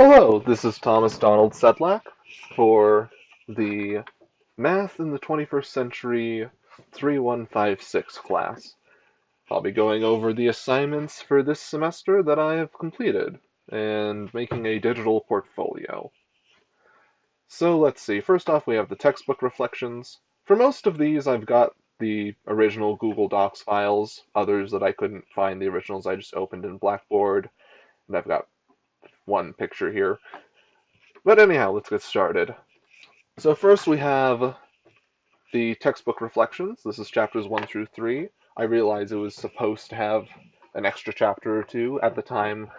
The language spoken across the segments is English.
Hello, this is Thomas Donald Sedlak for the Math in the 21st Century 3156 class. I'll be going over the assignments for this semester that I have completed and making a digital portfolio. So let's see, first off we have the textbook reflections. For most of these I've got the original Google Docs files, others that I couldn't find the originals I just opened in Blackboard, and I've got one picture here. But anyhow, let's get started. So first we have the textbook reflections. This is chapters 1 through 3. I realize it was supposed to have an extra chapter or two. At the time,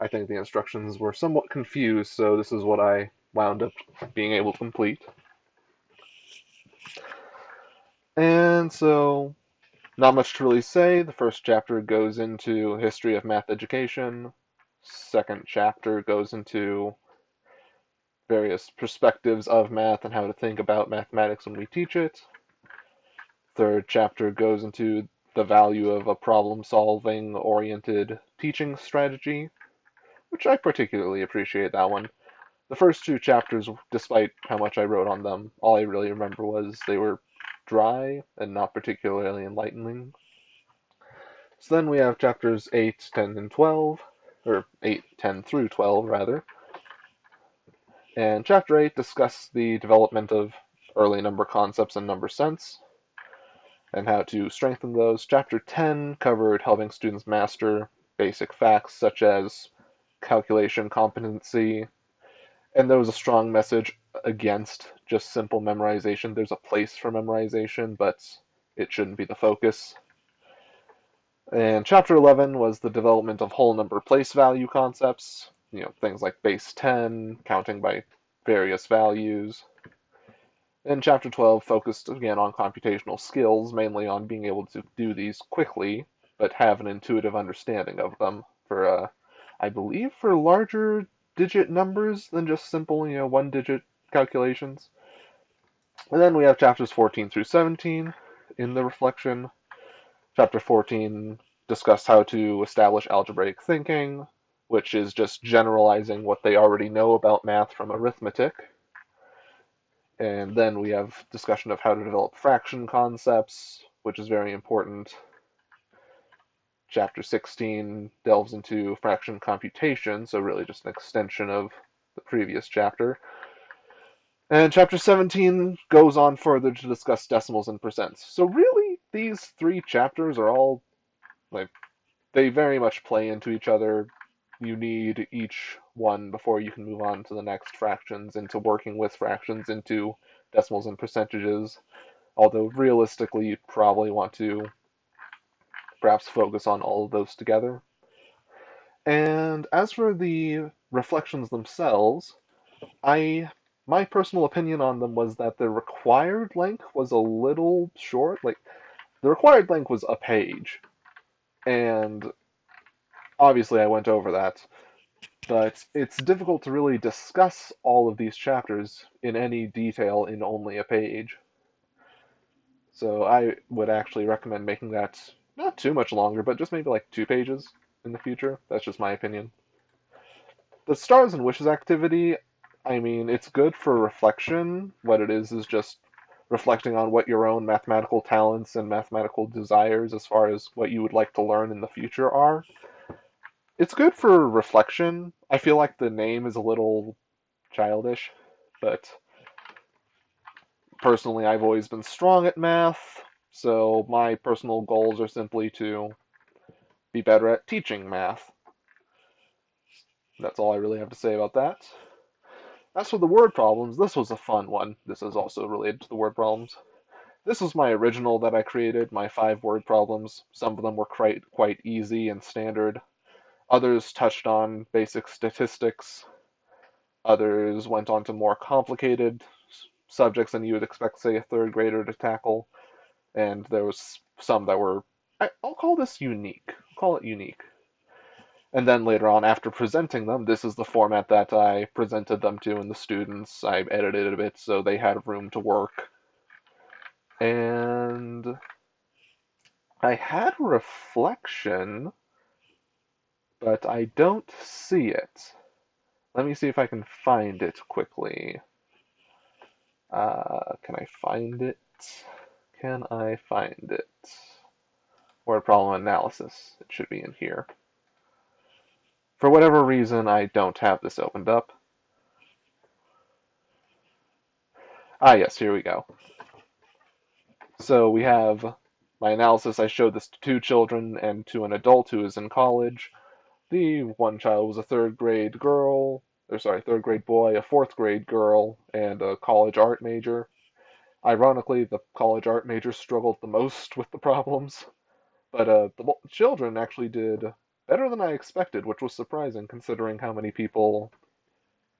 I think the instructions were somewhat confused, so this is what I wound up being able to complete. And so, not much to really say. The first chapter goes into history of math education. Second chapter goes into various perspectives of math and how to think about mathematics when we teach it. Third chapter goes into the value of a problem-solving oriented teaching strategy, which I particularly appreciate that one. The first two chapters, despite how much I wrote on them, all I really remember was they were dry and not particularly enlightening. So then we have chapters 8, 10, and 12, or 8, 10 through 12, rather. And chapter 8 discussed the development of early number concepts and number sense, and how to strengthen those. Chapter 10 covered helping students master basic facts such as calculation competency, and there was a strong message against just simple memorization. There's a place for memorization, but it shouldn't be the focus. And chapter 11 was the development of whole number place value concepts, things like base 10, counting by various values. And chapter 12 focused again on computational skills, mainly on being able to do these quickly, but have an intuitive understanding of them for, I believe, for larger digit numbers than just simple, one digit calculations. And then we have chapters 14 through 17 in the reflection. Chapter 14 discussed how to establish algebraic thinking, which is just generalizing what they already know about math from arithmetic. And then we have discussion of how to develop fraction concepts, which is very important. Chapter 16 delves into fraction computation, so really just an extension of the previous chapter. And chapter 17 goes on further to discuss decimals and percents. So really, these three chapters are all, like, they very much play into each other. You need each one before you can move on to the next fractions, into working with fractions, into decimals and percentages. Although realistically, you'd probably want to perhaps focus on all of those together. And as for the reflections themselves, I my personal opinion on them was that the required length was a little short. Like, the required length was a page, and obviously I went over that, but it's difficult to really discuss all of these chapters in any detail in only a page. So I would actually recommend making that not too much longer, but just maybe like 2 pages in the future. That's just my opinion. The Stars and Wishes activity, I mean, it's good for reflection. What it is just reflecting on what your own mathematical talents and mathematical desires as far as what you would like to learn in the future are. It's good for reflection. I feel like the name is a little childish, but personally, I've always been strong at math, so my personal goals are simply to be better at teaching math. That's all I really have to say about that. As for the word problems, this was a fun one. This is also related to the word problems. This was my original that I created, my 5 word problems. Some of them were quite easy and standard. Others touched on basic statistics. Others went on to more complicated subjects than you would expect, say, a third grader to tackle. And there was some that were, I'll call this unique. I'll call it unique. And then later on, after presenting them, this is the format that I presented them to, and the students, I edited it a bit so they had room to work. And I had reflection, but I don't see it. Let me see if I can find it quickly. Can I find it? Can I find it? Word problem analysis. It should be in here. For whatever reason, I don't have this opened up. Ah, yes, here we go. So we have my analysis. I showed this to two children and to an adult who is in college. The one child was a third grade girl, or sorry, third grade boy, a fourth grade girl, and a college art major. Ironically, the college art major struggled the most with the problems, but the children actually did better than I expected, which was surprising considering how many people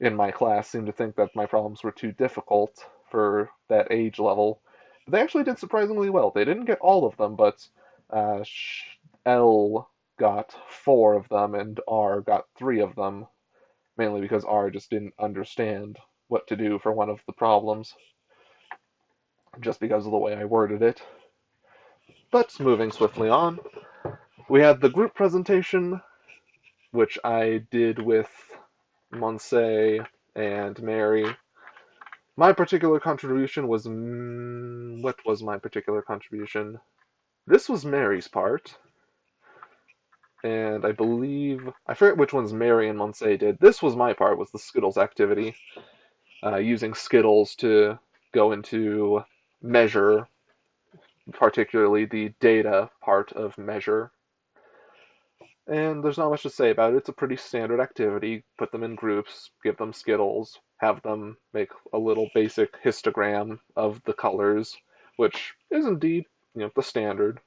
in my class seemed to think that my problems were too difficult for that age level. But they actually did surprisingly well. They didn't get all of them, but uh, L got four of them and R got three of them, mainly because R just didn't understand what to do for one of the problems, just because of the way I worded it. But moving swiftly on, we had the group presentation, which I did with Monse and Mary. My particular contribution was. What was my particular contribution? This was Mary's part, and I believe. I forget which ones Mary and Monse did. This was my part, was the Skittles activity, using Skittles to go into measure, particularly the data part of measure. And there's not much to say about it. It's a pretty standard activity. Put them in groups, give them Skittles, have them make a little basic histogram of the colors, which is indeed, the standard.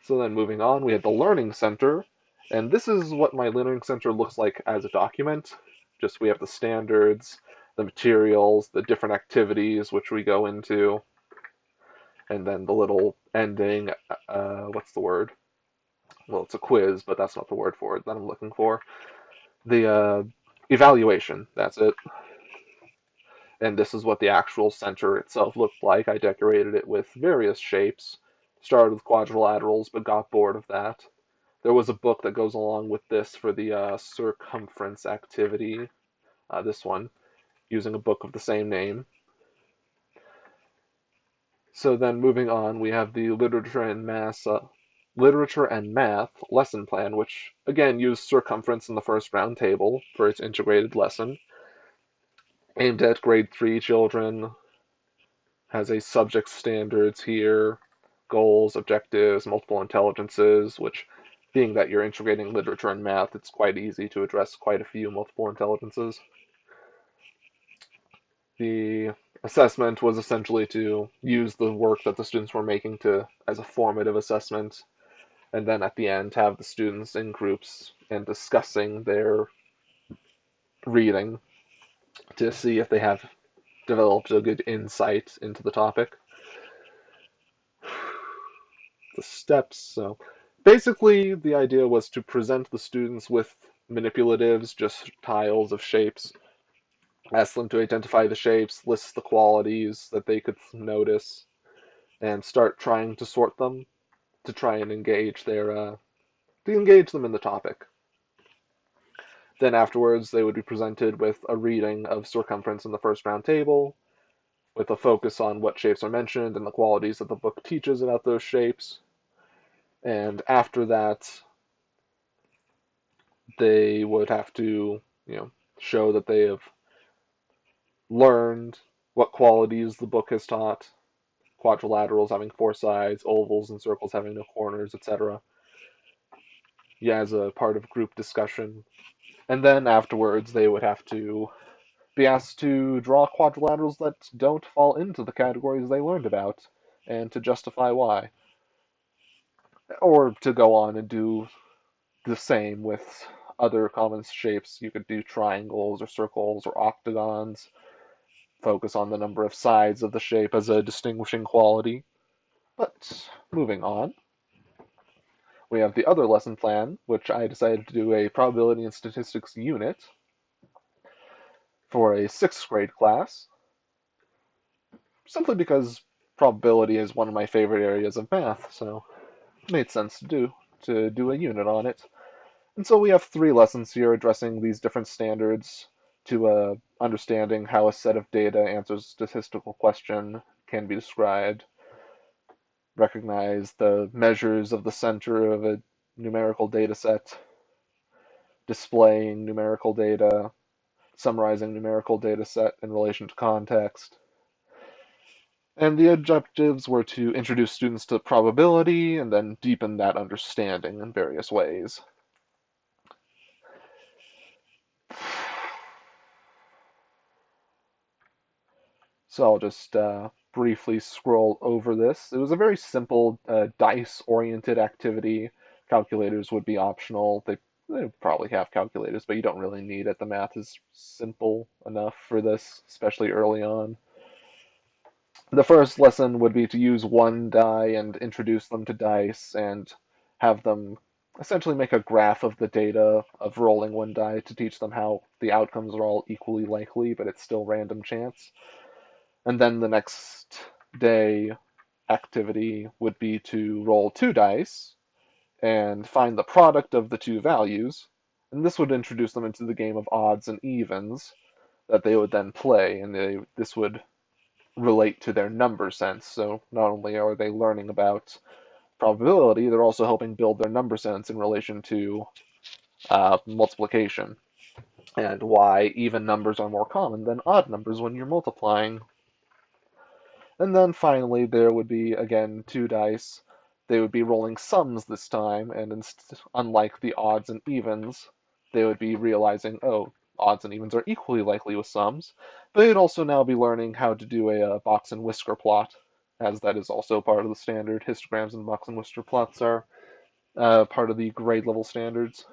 So then moving on, we had the Learning Center, and this is what my Learning Center looks like as a document. Just we have the standards, the materials, the different activities which we go into, and then the little ending, what's the word? Well, it's a quiz, but that's not the word for it that I'm looking for. The evaluation, that's it. And this is what the actual center itself looked like. I decorated it with various shapes. Started with quadrilaterals, but got bored of that. There was a book that goes along with this for the circumference activity. This one, using a book of the same name. So then moving on, we have the literature and math lesson plan, which again used circumference in the first round table for its integrated lesson. Aimed at grade 3 children, has a subject standards here, goals, objectives, multiple intelligences, which being that you're integrating literature and math, it's quite easy to address quite a few multiple intelligences. The assessment was essentially to use the work that the students were making to as a formative assessment, and then at the end have the students in groups and discussing their reading to see if they have developed a good insight into the topic. The steps. So basically, the idea was to present the students with manipulatives, just tiles of shapes, ask them to identify the shapes, list the qualities that they could notice, and start trying to sort them to try and to engage them in the topic. Then afterwards, they would be presented with a reading of circumference in the first round table, with a focus on what shapes are mentioned and the qualities that the book teaches about those shapes. And after that, they would have to, show that they have learned what qualities the book has taught, quadrilaterals having four sides, ovals and circles having no corners, etc. Yeah, as a part of group discussion. And then afterwards, they would have to be asked to draw quadrilaterals that don't fall into the categories they learned about, and to justify why. Or to go on and do the same with other common shapes. You could do triangles or circles or octagons, focus on the number of sides of the shape as a distinguishing quality. But moving on, we have the other lesson plan, which I decided to do a probability and statistics unit for a sixth grade class, simply because probability is one of my favorite areas of math, so it made sense to do a unit on it. And so we have 3 lessons here addressing these different standards to understanding how a set of data answers a statistical question can be described, recognize the measures of the center of a numerical data set, displaying numerical data, summarizing numerical data set in relation to context. And the objectives were to introduce students to probability and then deepen that understanding in various ways. So I'll just briefly scroll over this. It was a very simple dice-oriented activity. Calculators would be optional. They probably have calculators, but you don't really need it. The math is simple enough for this, especially early on. The first lesson would be to use one die and introduce them to dice and have them essentially make a graph of the data of rolling one die to teach them how the outcomes are all equally likely, but it's still random chance. And then the next day activity would be to roll 2 dice and find the product of the 2 values. And this would introduce them into the game of odds and evens that they would then play, and this would relate to their number sense. So not only are they learning about probability, they're also helping build their number sense in relation to multiplication and why even numbers are more common than odd numbers when you're multiplying. And then finally, there would be, again, 2 dice. They would be rolling sums this time, and unlike the odds and evens, they would be realizing, oh, odds and evens are equally likely with sums. But they'd also now be learning how to do a box and whisker plot, as that is also part of the standard. Histograms and box and whisker plots are part of the grade level standards.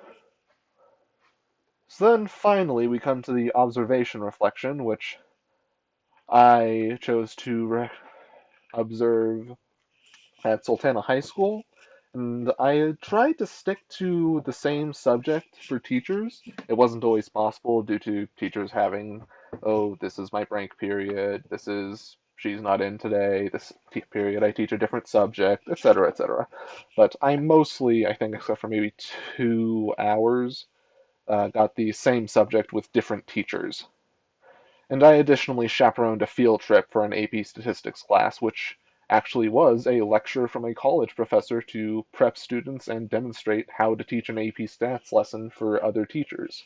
So then finally, we come to the observation reflection, which I chose to observe at Sultana High School, and I tried to stick to the same subject for teachers. It wasn't always possible due to teachers having, oh, this is my break period, this is she's not in today, this period I teach a different subject, etc., etc. But I mostly, I think, except for maybe 2 hours, got the same subject with different teachers. And I additionally chaperoned a field trip for an AP statistics class, which actually was a lecture from a college professor to prep students and demonstrate how to teach an AP stats lesson for other teachers.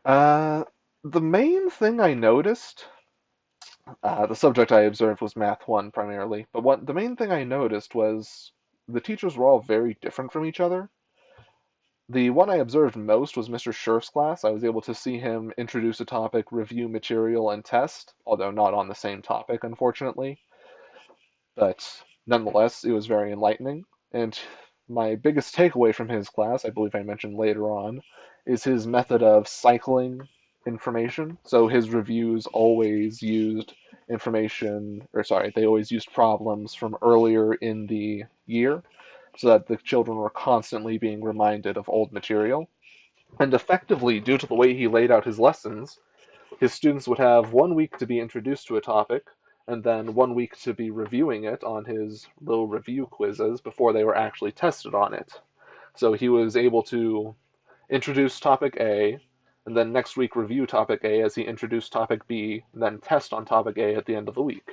Uh, the main thing I noticed, the subject I observed was Math 1 primarily, but the main thing I noticed was the teachers were all very different from each other. The one I observed most was Mr. Scherf's class. I was able to see him introduce a topic, review material, and test, although not on the same topic, unfortunately. But nonetheless, it was very enlightening. And my biggest takeaway from his class, I believe I mentioned later on, is his method of cycling information. So his reviews always used information, or sorry, they always used problems from earlier in the year so that the children were constantly being reminded of old material. And effectively, due to the way he laid out his lessons, his students would have 1 week to be introduced to a topic, and then 1 week to be reviewing it on his little review quizzes before they were actually tested on it. So he was able to introduce topic A, and then next week review topic A as he introduced topic B, and then test on topic A at the end of the week.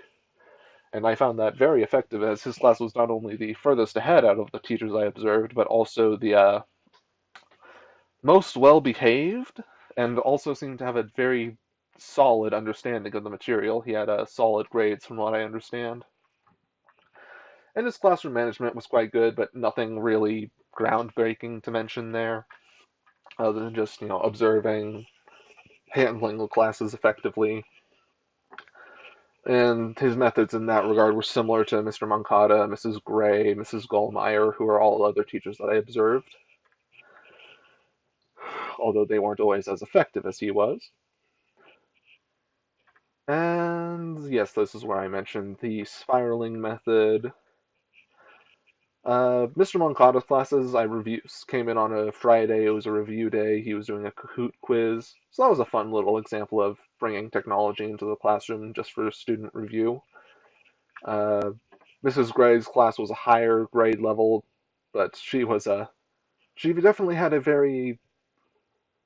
And I found that very effective, as his class was not only the furthest ahead out of the teachers I observed, but also the most well behaved, and also seemed to have a very solid understanding of the material. He had solid grades, from what I understand. And his classroom management was quite good, but nothing really groundbreaking to mention there, other than just, observing, handling the classes effectively. And his methods in that regard were similar to Mr. Moncada, Mrs. Gray, Mrs. Goldmeyer, who are all other teachers that I observed, although they weren't always as effective as he was. And yes, this is where I mentioned the spiraling method. Mr. Moncada's classes I reviews came in on a Friday. It was a review day. He was doing a Kahoot quiz, so that was a fun little example of bringing technology into the classroom just for student review. Uh, Mrs. Gray's class was a higher grade level, but she was She definitely had a very,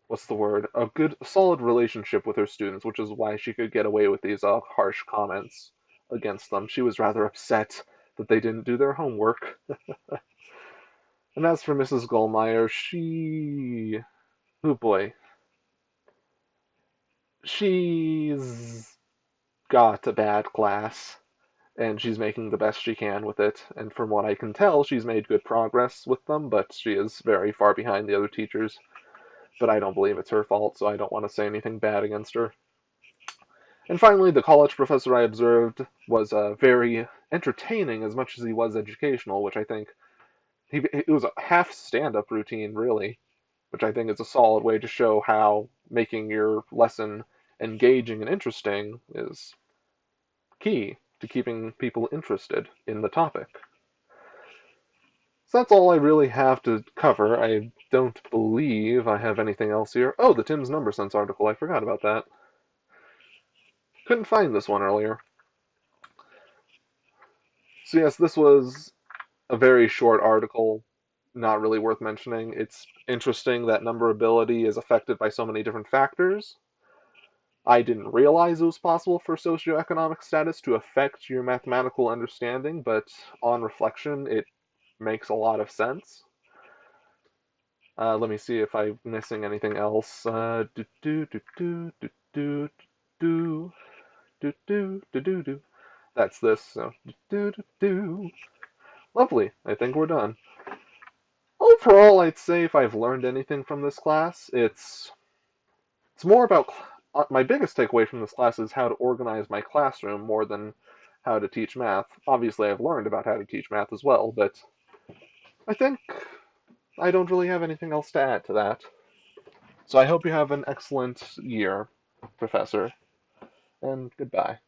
what's the word, a good, solid relationship with her students, which is why she could get away with these harsh comments against them. She was rather upset that they didn't do their homework. And as for Mrs. Goldmeyer, oh boy, she's got a bad class, and she's making the best she can with it. And from what I can tell, she's made good progress with them, but she is very far behind the other teachers. But I don't believe it's her fault, so I don't want to say anything bad against her. And finally, the college professor I observed was very entertaining as much as he was educational, which I think it was a half stand-up routine, really, which I think is a solid way to show how making your lesson engaging and interesting is key to keeping people interested in the topic. So that's all I really have to cover. I don't believe I have anything else here. Oh, the Tim's Number Sense article. I forgot about that. Couldn't find this one earlier. So yes, this was a very short article, not really worth mentioning. It's interesting that numberability is affected by so many different factors. I didn't realize it was possible for socioeconomic status to affect your mathematical understanding, but on reflection, it makes a lot of sense. Let me see if I'm missing anything else. Do do do do do do do do do do do do. That's this. So do do do. Lovely. I think we're done. Overall, I'd say if I've learned anything from this class, it's more about my biggest takeaway from this class is how to organize my classroom more than how to teach math. Obviously, I've learned about how to teach math as well, but I think I don't really have anything else to add to that. So I hope you have an excellent year, Professor, and goodbye.